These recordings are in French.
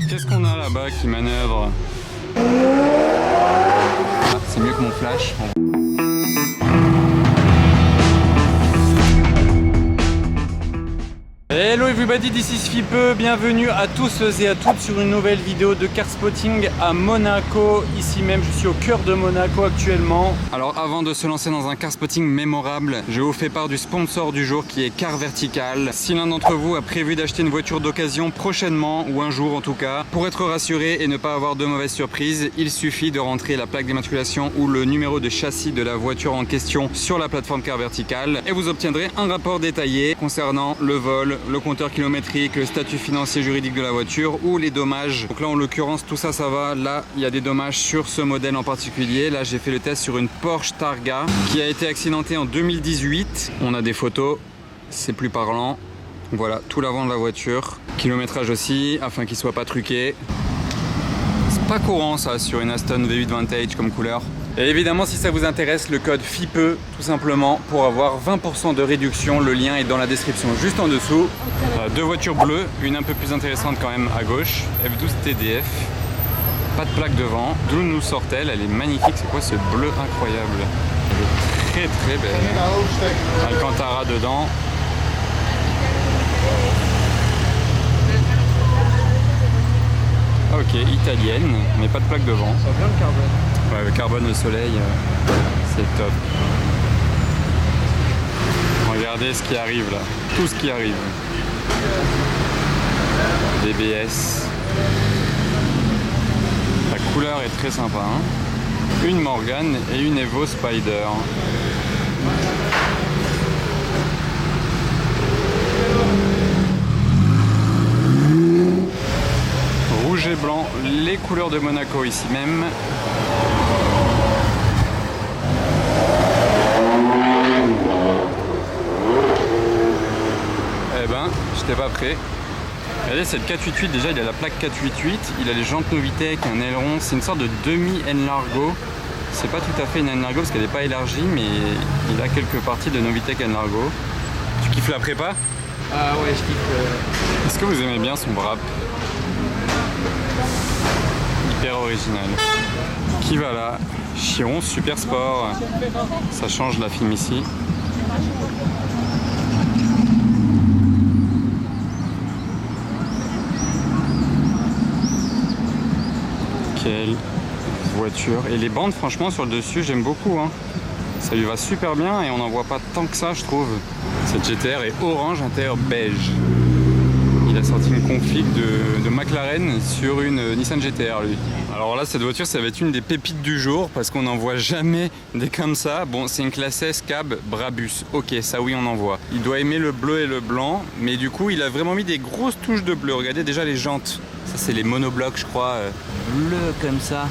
Qu'est-ce qu'on a là-bas qui manœuvre? Ah, c'est mieux que mon flash. Hello everybody, this is Fipe, bienvenue à tous et à toutes sur une nouvelle vidéo de car spotting à Monaco. Ici même, je suis au cœur de Monaco actuellement. Alors avant de se lancer dans un car spotting mémorable, je vous fais part du sponsor du jour qui est Car Vertical. Si l'un d'entre vous a prévu d'acheter une voiture d'occasion prochainement, ou un jour en tout cas, pour être rassuré et ne pas avoir de mauvaises surprises, il suffit de rentrer la plaque d'immatriculation ou le numéro de châssis de la voiture en question sur la plateforme Car Vertical et vous obtiendrez un rapport détaillé concernant le vol, le compteur kilométrique, le statut financier juridique de la voiture ou les dommages. Donc là en l'occurrence tout ça va. Là il y a des dommages sur ce modèle en particulier. Là j'ai fait le test sur une Porsche Targa qui a été accidentée en 2018. On a des photos, c'est plus parlant. Voilà tout l'avant de la voiture. Kilométrage aussi afin qu'il soit pas truqué. C'est pas courant ça sur une Aston V8 Vantage comme couleur. Et évidemment, si ça vous intéresse, le code FIPE, tout simplement, pour avoir 20% de réduction. Le lien est dans la description juste en dessous. Deux voitures bleues, une un peu plus intéressante quand même à gauche, F12 TDF. Pas de plaque devant. D'où nous sort-elle? Elle est magnifique. C'est quoi ce bleu incroyable? Elle est très très belle. Alcantara dedans. Ok, italienne, mais pas de plaque devant. Ça vient le carbone. Ouais, le carbone au soleil, c'est top. Regardez ce qui arrive là, tout ce qui arrive. DBS. La couleur est très sympa. Hein, une Morgan et une Evo Spider. Rouge et blanc, les couleurs de Monaco ici même. Eh ben, j'étais pas prêt. Regardez, c'est le 488, déjà il a la plaque 488, il a les jantes Novitec, un aileron, c'est une sorte de demi-Enlargo. C'est pas tout à fait une Enlargo parce qu'elle n'est pas élargie, mais il a quelques parties de Novitec Enlargo. Tu kiffes la prépa? Ah ouais, je kiffe. Est-ce que vous aimez bien son wrap? Hyper original. Qui va là? Chiron Super Sport. Ça change la film ici. Quelle voiture. Et les bandes franchement sur le dessus j'aime beaucoup. Hein. Ça lui va super bien et on n'en voit pas tant que ça je trouve. Cette GTR est orange, intérieur beige. Il a sorti une config de McLaren sur une Nissan GTR lui. Alors là cette voiture ça va être une des pépites du jour parce qu'on n'en voit jamais des comme ça. Bon c'est une classe S cab Brabus, ok ça oui on en voit. Il doit aimer le bleu et le blanc mais du coup il a vraiment mis des grosses touches de bleu. Regardez déjà les jantes, ça c'est les monoblocs je crois, bleu comme ça.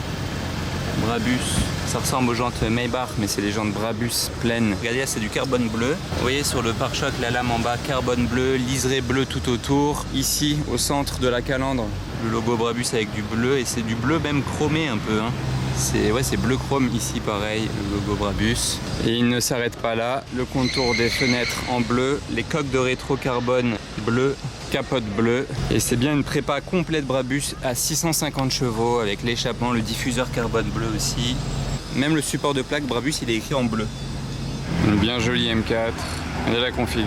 Brabus, ça ressemble aux jantes Maybach mais c'est des jantes Brabus pleines. Regardez là c'est du carbone bleu. Vous voyez sur le pare-choc la lame en bas carbone bleu, liseré bleu tout autour. Ici au centre de la calandre le logo Brabus avec du bleu et c'est du bleu même chromé un peu. Hein. C'est bleu chrome ici pareil, le logo Brabus. Et il ne s'arrête pas là, le contour des fenêtres en bleu, les coques de rétro carbone bleu, capote bleue. Et c'est bien une prépa complète Brabus à 650 chevaux avec l'échappement, le diffuseur carbone bleu aussi. Même le support de plaque Brabus il est écrit en bleu. Une bien jolie M4, regardez la config.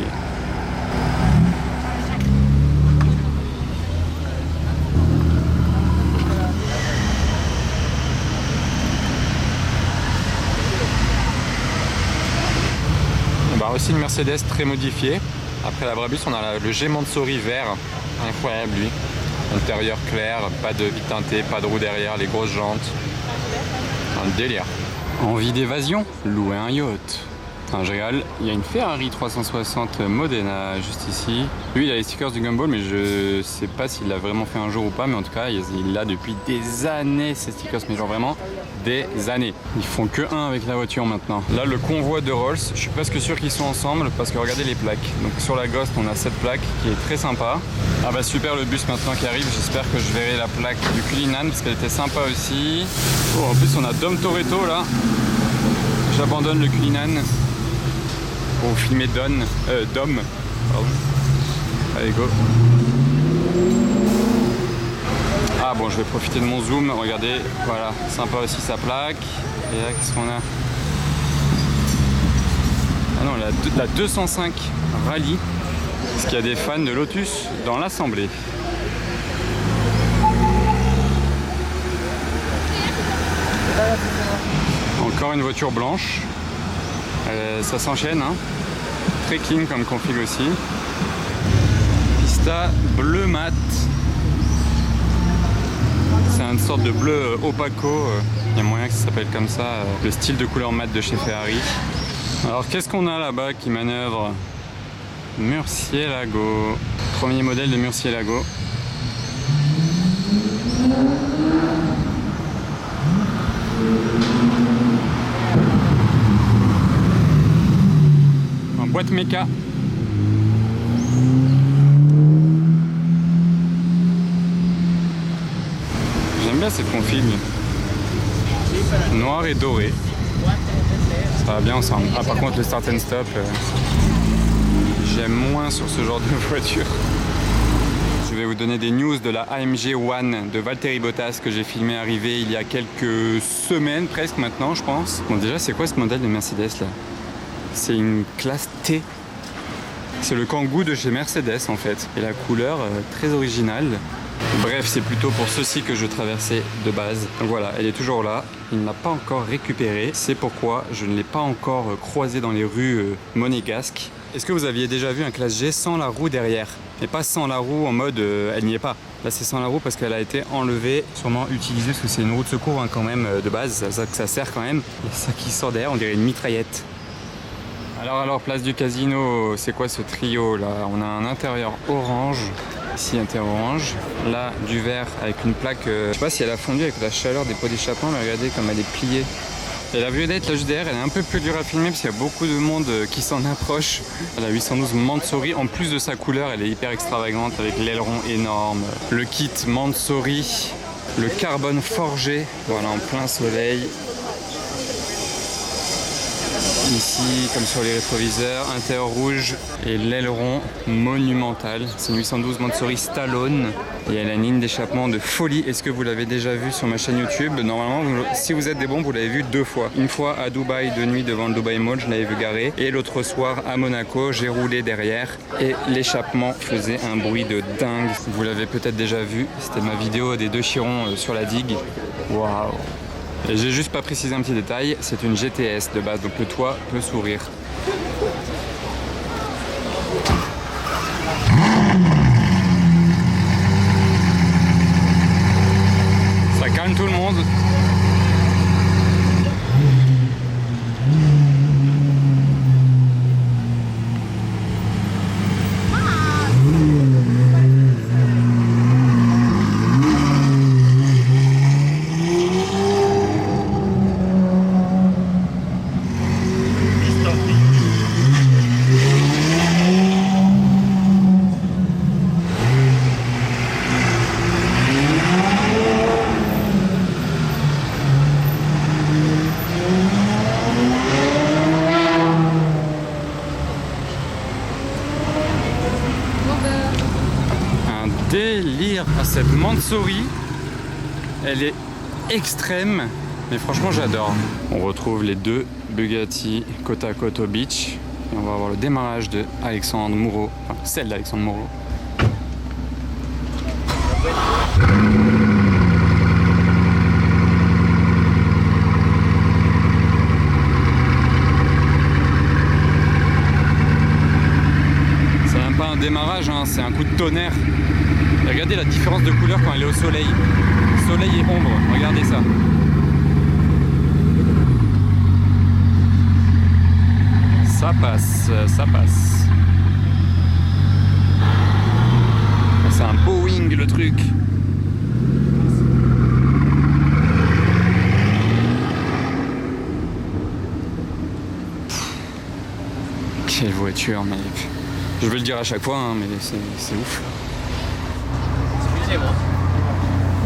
Aussi une Mercedes très modifiée. Après la Brabus on a le G Mansory vert, incroyable lui. Intérieur clair, pas de vitre teintée, pas de roue derrière, les grosses jantes. Un délire. Envie d'évasion? Louer un yacht. Enfin, je rigole. Il y a une Ferrari 360 Modena juste ici. Lui il a les stickers du Gumball mais je sais pas s'il l'a vraiment fait un jour ou pas, mais en tout cas il l'a depuis des années ces stickers, mais genre vraiment des années. Ils font que un avec la voiture maintenant. Là le convoi de Rolls, je suis presque sûr qu'ils sont ensemble parce que regardez les plaques. Donc sur la Ghost on a cette plaque qui est très sympa. Ah bah super le bus maintenant qui arrive, j'espère que je verrai la plaque du Cullinan parce qu'elle était sympa aussi. Oh en plus on a Dom Toretto là. J'abandonne le Cullinan pour filmer Dom. Pardon. Allez go. Ah bon, je vais profiter de mon zoom. Regardez, voilà, sympa aussi sa plaque. Et là, qu'est-ce qu'on a? Ah non, la 205 Rallye. Parce qu'il y a des fans de Lotus dans l'assemblée. Encore une voiture blanche. Ça s'enchaîne, hein. Très clean comme config aussi. Pista bleu mat. C'est une sorte de bleu opaco. Il y a moyen que ça s'appelle comme ça. Le style de couleur mat de chez Ferrari. Alors qu'est-ce qu'on a là-bas qui manœuvre? Murcielago. Premier modèle de Murcielago. En boîte méca. J'aime bien cette config. Noir et doré. Ça va bien ensemble. Ah par contre le start and stop, j'aime moins sur ce genre de voiture. Je vais vous donner des news de la AMG One de Valtteri Bottas que j'ai filmé arriver il y a quelques semaines, presque maintenant je pense. Bon déjà c'est quoi ce modèle de Mercedes là? C'est une classe T. C'est le Kangoo de chez Mercedes en fait. Et la couleur très originale. Bref, c'est plutôt pour ceci que je traversais de base. Donc voilà, elle est toujours là. Il ne l'a pas encore récupérée. C'est pourquoi je ne l'ai pas encore croisée dans les rues monégasques. Est-ce que vous aviez déjà vu un classe G sans la roue derrière? Et pas sans la roue en mode elle n'y est pas. Là c'est sans la roue parce qu'elle a été enlevée, sûrement utilisée parce que c'est une roue de secours hein, quand même de base. C'est ça que ça sert quand même. Il y a ça qui sort derrière, on dirait une mitraillette. Alors, place du casino, c'est quoi ce trio là? On a un intérieur orange. Ici intérieur orange, là du vert avec une plaque, je sais pas si elle a fondu avec la chaleur des pots d'échappement, mais regardez comme elle est pliée. Et la violette, l'HDR, elle est un peu plus dure à filmer parce qu'il y a beaucoup de monde qui s'en approche. La 812 Mansory, en plus de sa couleur, elle est hyper extravagante avec l'aileron énorme, le kit Mansory, le carbone forgé, voilà en plein soleil. Ici, comme sur les rétroviseurs, intérieur rouge et l'aileron monumental. C'est une 812 Mansory Stallone et elle a une ligne d'échappement de folie. Est-ce que vous l'avez déjà vu sur ma chaîne YouTube? Normalement, si vous êtes des bons, vous l'avez vu 2 fois. Une fois à Dubaï de nuit devant le Dubai Mall, je l'avais vu garer. Et l'autre soir à Monaco, j'ai roulé derrière et l'échappement faisait un bruit de dingue. Vous l'avez peut-être déjà vu, c'était ma vidéo des 2 chirons sur la digue. Waouh! Et j'ai juste pas précisé un petit détail, c'est une GTS de base, donc le toit peut s'ouvrir. Ça calme tout le monde. Délire. Cette Mansory, elle est extrême, mais franchement j'adore. On retrouve les 2 Bugatti côte à côte au beach et on va avoir le démarrage de Alexandre Moreau, enfin celle d'Alexandre Moreau. C'est même pas un démarrage, hein, c'est un coup de tonnerre. Et regardez la différence de couleur quand elle est au soleil. Soleil et ombre, regardez ça. Ça passe, ça passe. C'est un Boeing le truc. Quelle voiture, mec. Je vais le dire à chaque fois, hein, mais c'est ouf. Excusez-moi.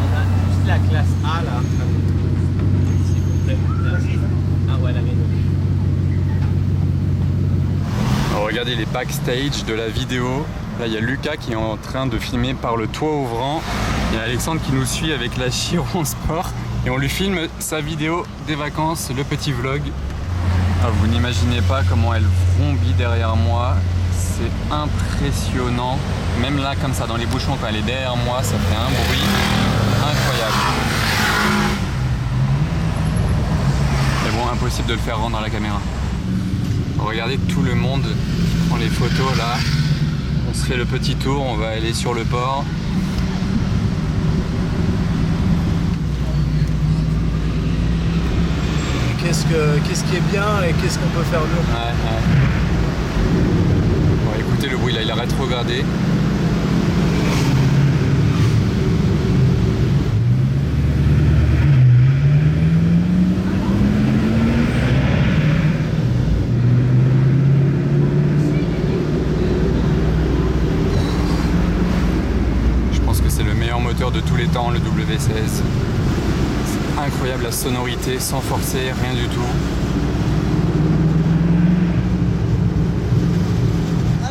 On a juste la classe A là. S'il vous plaît. Merci. Ah ouais, la mienne. Alors, regardez les backstage de la vidéo. Là, il y a Lucas qui est en train de filmer par le toit ouvrant. Il y a Alexandre qui nous suit avec la Chiron Sport et on lui filme sa vidéo des vacances, le petit vlog. Ah, vous n'imaginez pas comment elle vrombit derrière moi, c'est impressionnant. Même là comme ça dans les bouchons quand elle est derrière moi, ça fait un bruit incroyable. Mais bon, impossible de le faire rendre dans la caméra. Regardez tout le monde qui prend les photos là. On se fait le petit tour, on va aller sur le port. Qu'est-ce qui est bien et qu'est-ce qu'on peut faire mieux. Ouais. Bon, écoutez le bruit là, il a rétrogradé. Je pense que c'est le meilleur moteur de tous les temps, le W16. Incroyable la sonorité, sans forcer, rien du tout.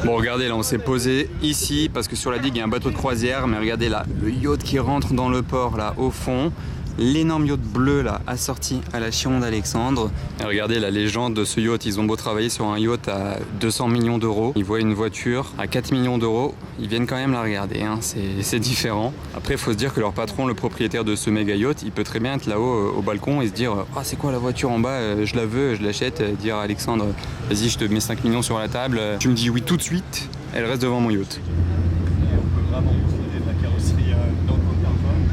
Bon, regardez là, on s'est posé ici parce que sur la digue il y a un bateau de croisière, mais regardez là, le yacht qui rentre dans le port là au fond, l'énorme yacht bleu là assorti à la Chiron d'Alexandre. Et regardez la légende de ce yacht, ils ont beau travailler sur un yacht à 200 millions d'euros, ils voient une voiture à 4 millions d'euros, ils viennent quand même la regarder, hein. C'est différent. Après il faut se dire que leur patron, le propriétaire de ce méga yacht, il peut très bien être là-haut au balcon et se dire ah c'est quoi la voiture en bas, je la veux, je l'achète, dire à Alexandre vas-y je te mets 5 millions sur la table, tu me dis oui tout de suite, elle reste devant mon yacht. Et on peut vraiment utiliser de la carrosserie non carbone.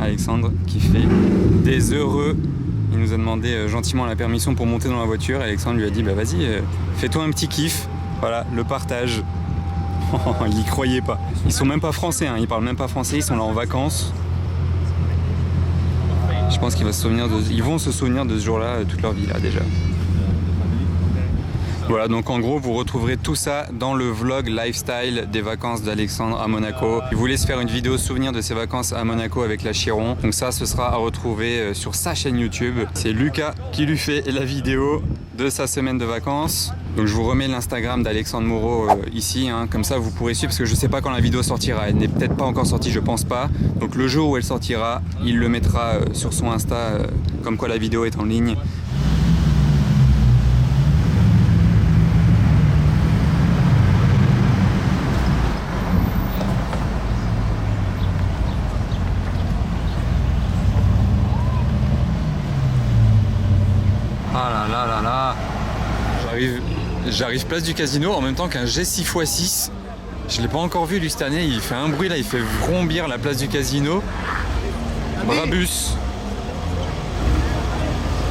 Alexandre qui fait des heureux. Il nous a demandé gentiment la permission pour monter dans la voiture. Alexandre lui a dit bah vas-y, fais-toi un petit kiff. Voilà, le partage. Il y croyait pas. Ils sont même pas français, hein. Ils parlent même pas français, ils sont là en vacances. Je pense qu'ils vont se souvenir de ce jour-là toute leur vie là déjà. Voilà, donc en gros, vous retrouverez tout ça dans le vlog lifestyle des vacances d'Alexandre à Monaco. Il voulait se faire une vidéo souvenir de ses vacances à Monaco avec la Chiron. Donc ça, ce sera à retrouver sur sa chaîne YouTube. C'est Lucas qui lui fait la vidéo de sa semaine de vacances. Donc je vous remets l'Instagram d'Alexandre Moreau ici, hein. Comme ça vous pourrez suivre parce que je sais pas quand la vidéo sortira. Elle n'est peut-être pas encore sortie, je pense pas. Donc le jour où elle sortira, il le mettra sur son Insta, comme quoi la vidéo est en ligne. Ah là là là là. J'arrive place du casino en même temps qu'un G6x6. Je l'ai pas encore vu lui cette année, il fait un bruit là, il fait vrombir la place du casino. Brabus.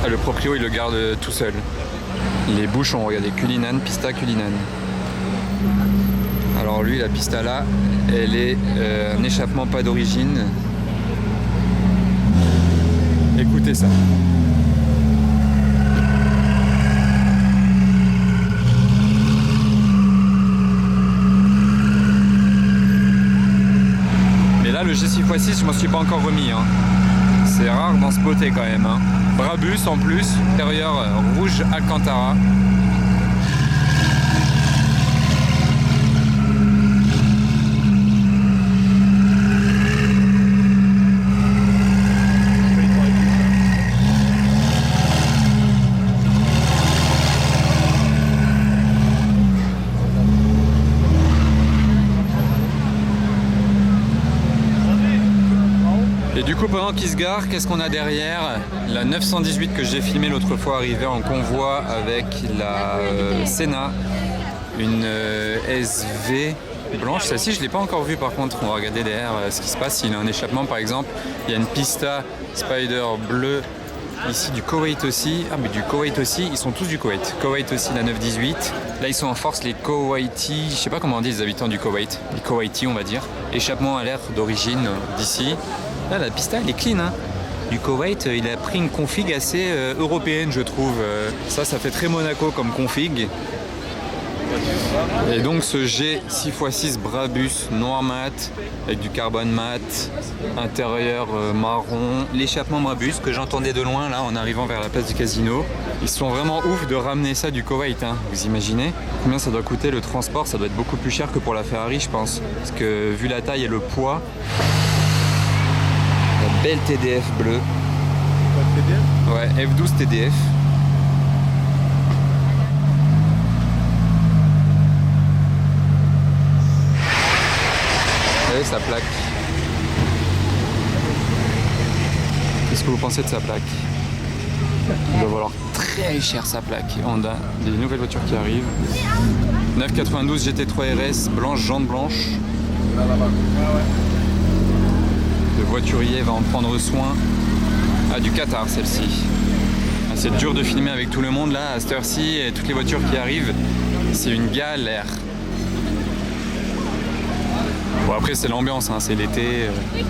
Ah, le proprio il le garde tout seul. Les bouchons, regardez, Cullinan, pista Cullinan. Alors lui la pista là, elle est un échappement pas d'origine. Écoutez ça. Le G6x6 je m'en suis pas encore remis, hein. C'est rare d'en spotter quand même, hein. Brabus en plus, intérieur rouge Alcantara. Et du coup pendant qu'il se gare, qu'est-ce qu'on a derrière? La 918 que j'ai filmée l'autre fois arrivée en convoi avec la Senna, une SV blanche. Celle-ci je ne l'ai pas encore vue par contre, on va regarder derrière ce qui se passe. S'il y a un échappement par exemple, il y a une Pista Spider bleue ici du Koweït aussi. Ah mais du Koweït aussi, ils sont tous du Koweït. Koweït aussi la 918. Là ils sont en force les Koweïtis, je sais pas comment on dit les habitants du Koweït. Les Koweïtis on va dire. Échappement à l'air d'origine d'ici. Là, la pista, elle est clean, hein. Du Koweït, il a pris une config assez européenne, je trouve. Ça fait très Monaco comme config. voiture. Et donc ce G 6x6 Brabus noir mat avec du carbone mat, intérieur marron, l'échappement Brabus que j'entendais de loin là en arrivant vers la place du casino. Ils sont vraiment ouf de ramener ça du Koweït, hein. Vous imaginez combien ça doit coûter le transport? Ça doit être beaucoup plus cher que pour la Ferrari je pense, parce que vu la taille et le poids. La belle TDF bleue. Ouais, F12 TDF. Regardez sa plaque. Qu'est-ce que vous pensez de sa plaque? Il doit valoir très cher sa plaque. On a des nouvelles voitures qui arrivent. 992 GT3 RS, blanche, jante blanche. Le voiturier va en prendre soin. Ah, du Qatar celle-ci. Ah, c'est dur de filmer avec tout le monde là, à cette heure-ci, et toutes les voitures qui arrivent. C'est une galère. Bon après c'est l'ambiance, hein, c'est l'été.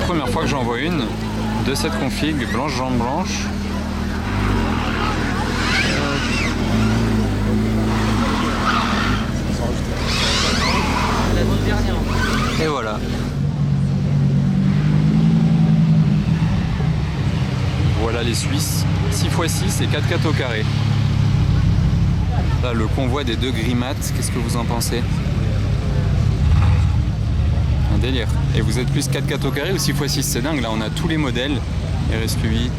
Première fois que j'en vois une de cette config, blanche, jante blanche. Et voilà. Voilà les Suisses, 6x6 et 4x4 au carré. Là le convoi des deux gris mat, qu'est-ce que vous en pensez? Un délire. Et vous êtes plus 4x4 au carré ou 6x6? C'est dingue, là on a tous les modèles. RSQ8.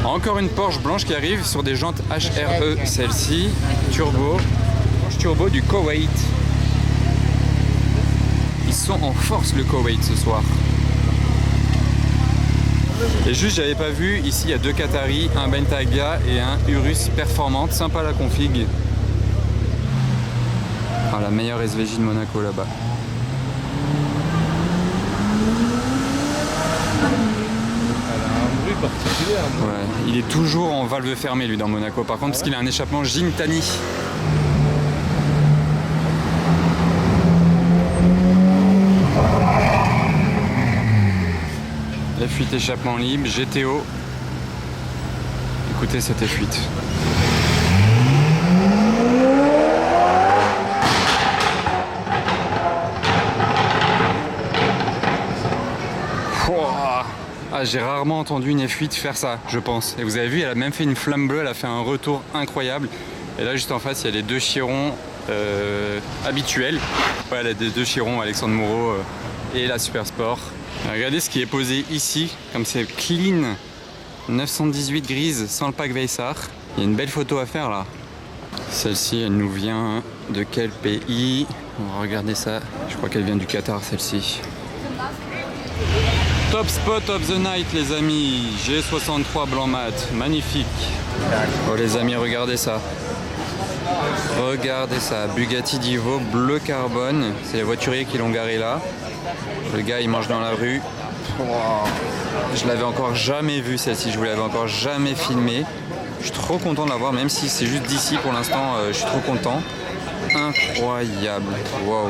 Encore une Porsche blanche qui arrive sur des jantes HRE, celle-ci, turbo. Turbo du Koweït. Ils sont en force le Koweït ce soir. Et juste j'avais pas vu, ici il y a deux Qataris, un Bentayga et un Urus Performante, sympa la config. Ah, la meilleure SVJ de Monaco là-bas. Elle a un bruit particulier. Hein. Ouais, il est toujours en valve fermée lui dans Monaco par contre parce qu'il a un échappement Gintani. F8 échappement libre, GTO. Écoutez cette F8. Ah, j'ai rarement entendu une F8 faire ça, je pense. Et vous avez vu, elle a même fait une flamme bleue, elle a fait un retour incroyable. Et là, juste en face, il y a les deux chirons habituels. Ouais, elle a des deux chirons, Alexandre Moreau et la Super Sport. Regardez ce qui est posé ici, comme c'est clean, 918 grise sans le pack Weissach. Il y a une belle photo à faire là. Celle-ci, elle nous vient de quel pays? On va regarder ça. Je crois qu'elle vient du Qatar, celle-ci. Top spot of the night, les amis. G63 blanc mat, magnifique. Oh les amis, regardez ça. Regardez ça, Bugatti Divo bleu carbone. C'est les voituriers qui l'ont garé là. Le gars il mange dans la rue. Wow. Je l'avais encore jamais vu celle-ci, je vous l'avais encore jamais filmé. Je suis trop content de l'avoir, même si c'est juste d'ici pour l'instant, je suis trop content. Incroyable, wow.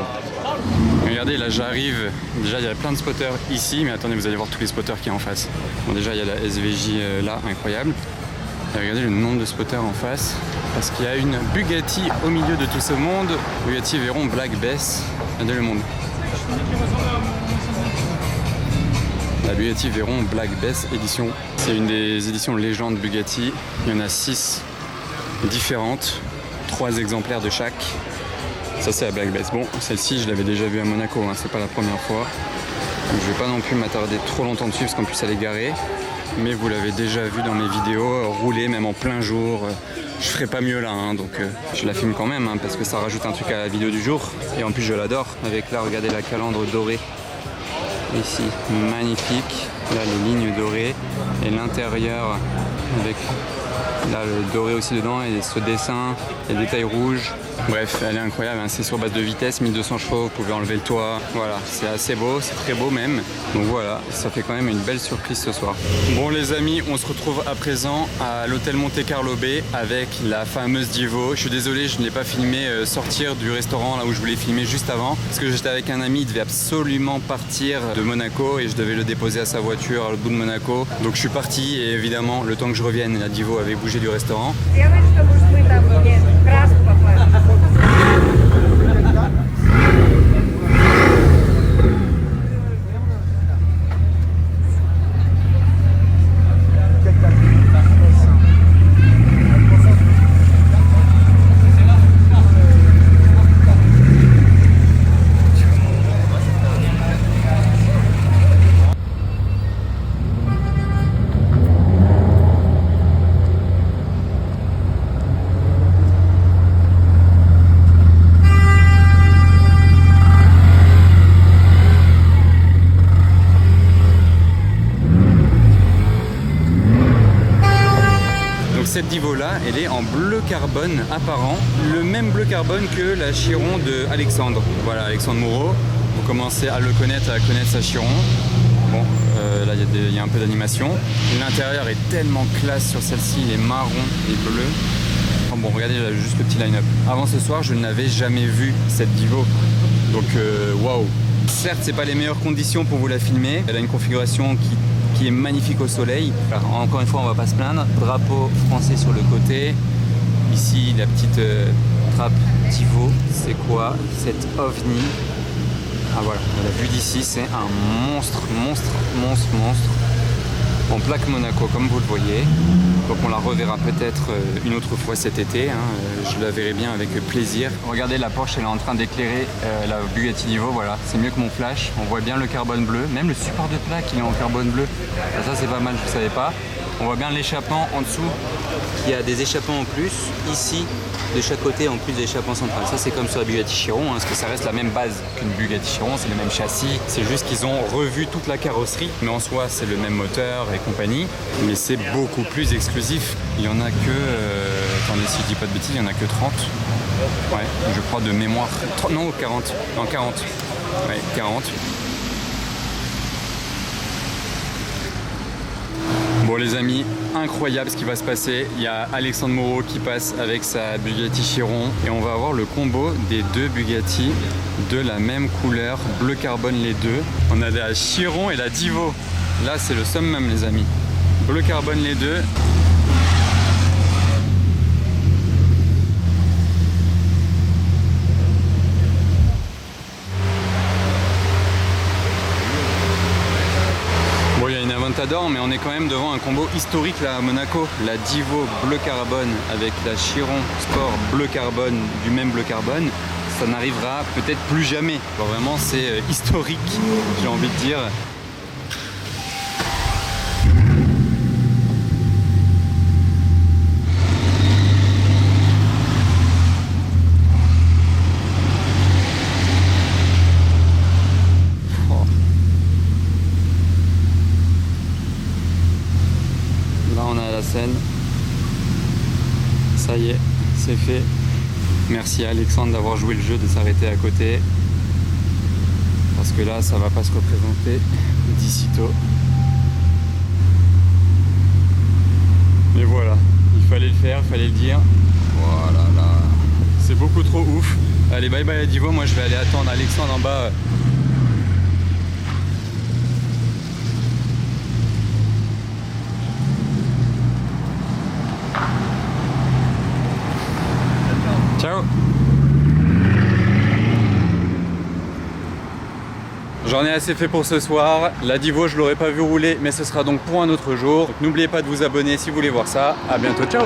Regardez là j'arrive, déjà il y a plein de spotters ici, mais attendez vous allez voir tous les spotters qui est en face. Bon déjà il y a la SVJ là, incroyable. Et regardez le nombre de spotters en face, parce qu'il y a une Bugatti au milieu de tout ce monde. Bugatti Veyron Black Bess, regardez le monde. La Bugatti Veyron Black Bess édition. C'est une des éditions légende Bugatti. Il y en a 6 différentes, 3 exemplaires de chaque. Ça c'est la Black Bess. Bon, celle-ci je l'avais déjà vue à Monaco, hein, c'est pas la première fois. Donc, je vais pas non plus m'attarder trop longtemps dessus parce qu'en plus elle est garée. Mais vous l'avez déjà vu dans mes vidéos, rouler même en plein jour. Je ferai pas mieux là, hein, donc je la filme quand même hein, parce que ça rajoute un truc à la vidéo du jour. Et en plus je l'adore. Avec là, regardez la calandre dorée. Ici, magnifique. Là les lignes dorées. Et l'intérieur avec là le doré aussi dedans et ce dessin, les détails rouges. Bref, elle est incroyable, hein. C'est sur base de vitesse, 1200 chevaux, vous pouvez enlever le toit. Voilà, c'est assez beau, c'est très beau même. Donc voilà, ça fait quand même une belle surprise ce soir. Bon les amis, on se retrouve à présent à l'hôtel Monte Carlo Bay avec la fameuse Divo. Je suis désolé, je ne l'ai pas filmé sortir du restaurant là où je voulais filmer juste avant. Parce que j'étais avec un ami, il devait absolument partir de Monaco et je devais le déposer à sa voiture à l'autre bout de Monaco. Donc je suis parti et évidemment, le temps que je revienne, la Divo avait bougé du restaurant. Divo là, elle est en bleu carbone apparent, le même bleu carbone que la Chiron de Alexandre. Voilà, Alexandre Moreau, vous commencez à le connaître, à connaître sa Chiron. Bon, là il y a un peu d'animation. L'intérieur est tellement classe sur celle-ci, il est marron et bleu. Oh, bon, regardez là, juste le petit line-up. Avant ce soir, je n'avais jamais vu cette Divo, donc waouh. Certes, c'est pas les meilleures conditions pour vous la filmer. Elle a une configuration qui est magnifique au soleil. Alors, encore une fois, on va pas se plaindre. Drapeau français sur le côté. Ici, la petite trappe Divo. C'est quoi cette ovni? Ah voilà, la vue d'ici, c'est un monstre en plaque Monaco, comme vous le voyez. Donc on la reverra peut-être une autre fois cet été, hein. Je la verrai bien avec plaisir. Regardez, la Porsche, elle est en train d'éclairer la Bugatti Divo, voilà, c'est mieux que mon flash. On voit bien le carbone bleu, même le support de plaque, il est en carbone bleu. Ça c'est pas mal, je ne savais pas. On voit bien l'échappement en dessous, il y a des échappements en plus, ici, de chaque côté, en plus des échappements centrales. Ça c'est comme sur la Bugatti Chiron, hein, parce que ça reste la même base qu'une Bugatti Chiron, c'est le même châssis. C'est juste qu'ils ont revu toute la carrosserie, mais en soi c'est le même moteur et compagnie. Mais c'est beaucoup plus exclusif. Il y en a que, attendez si je dis pas de bêtises, il y en a que 30. Ouais, je crois de mémoire. 30, non, 40. Non, 40. Ouais, 40. Bon les amis, incroyable ce qui va se passer. Il y a Alexandre Moreau qui passe avec sa Bugatti Chiron et on va avoir le combo des deux Bugatti de la même couleur, bleu carbone les deux. On a la Chiron et la Divo. Là c'est le summum les amis. Bleu carbone les deux. Bon, il y a une Aventador, mais on est quand même devant un combo historique là à Monaco. La Divo bleu carbone avec la Chiron Sport bleu carbone du même bleu carbone. Ça n'arrivera peut-être plus jamais. Bon, vraiment c'est historique, j'ai envie de dire. Scène. Ça y est, c'est fait. Merci à Alexandre d'avoir joué le jeu, de s'arrêter à côté. Parce que là, ça va pas se représenter d'ici-tôt. Mais voilà, il fallait le faire, il fallait le dire. Voilà, là. C'est beaucoup trop ouf. Allez, bye bye à Divo, moi je vais aller attendre Alexandre en bas. Ciao. J'en ai assez fait pour ce soir. La Divo, je l'aurais pas vu rouler, mais ce sera donc pour un autre jour. N'oubliez pas de vous abonner si vous voulez voir ça. À bientôt, ciao.